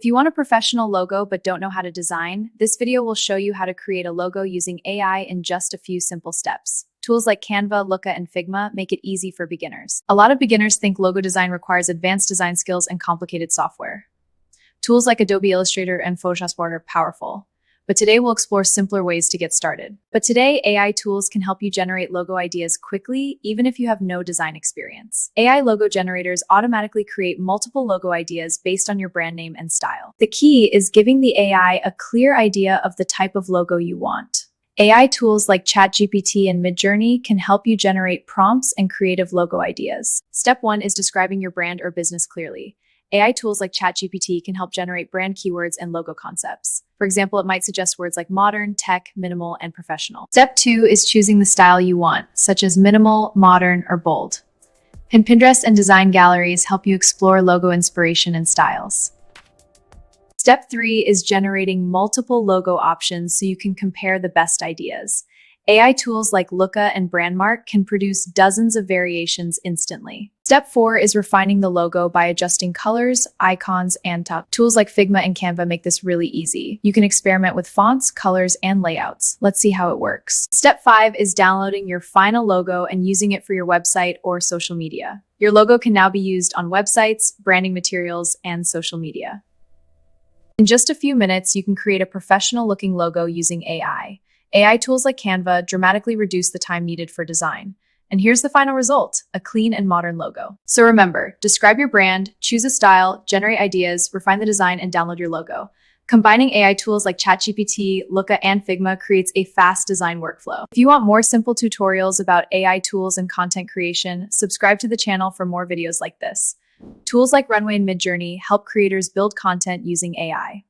If you want a professional logo but don't know how to design, this video will show you how to create a logo using AI in just a few simple steps. Tools like Canva, Looka, and Figma make it easy for beginners. A lot of beginners think logo design requires advanced design skills and complicated software. Tools like Adobe Illustrator and Photoshop are powerful, but today we'll explore simpler ways to get started. But today, AI tools can help you generate logo ideas quickly, even if you have no design experience. AI logo generators automatically create multiple logo ideas based on your brand name and style. The key is giving the AI a clear idea of the type of logo you want. AI tools like ChatGPT and Midjourney can help you generate prompts and creative logo ideas. Step 1 is describing your brand or business clearly. AI tools like ChatGPT can help generate brand keywords and logo concepts. For example, it might suggest words like modern, tech, minimal, and professional. Step 2 is choosing the style you want, such as minimal, modern, or bold. Pinterest and design galleries help you explore logo inspiration and styles. Step 3 is generating multiple logo options so you can compare the best ideas. AI tools like Looka and Brandmark can produce dozens of variations instantly. Step 4 is refining the logo by adjusting colors, icons, and text. Tools like Figma and Canva make this really easy. You can experiment with fonts, colors, and layouts. Let's see how it works. Step 5 is downloading your final logo and using it for your website or social media. Your logo can now be used on websites, branding materials, and social media. In just a few minutes, you can create a professional-looking logo using AI. AI tools like Canva dramatically reduce the time needed for design. And here's the final result, a clean and modern logo. So remember, describe your brand, choose a style, generate ideas, refine the design, and download your logo. Combining AI tools like ChatGPT, Looka, and Figma creates a fast design workflow. If you want more simple tutorials about AI tools and content creation, subscribe to the channel for more videos like this. Tools like Runway and Midjourney help creators build content using AI.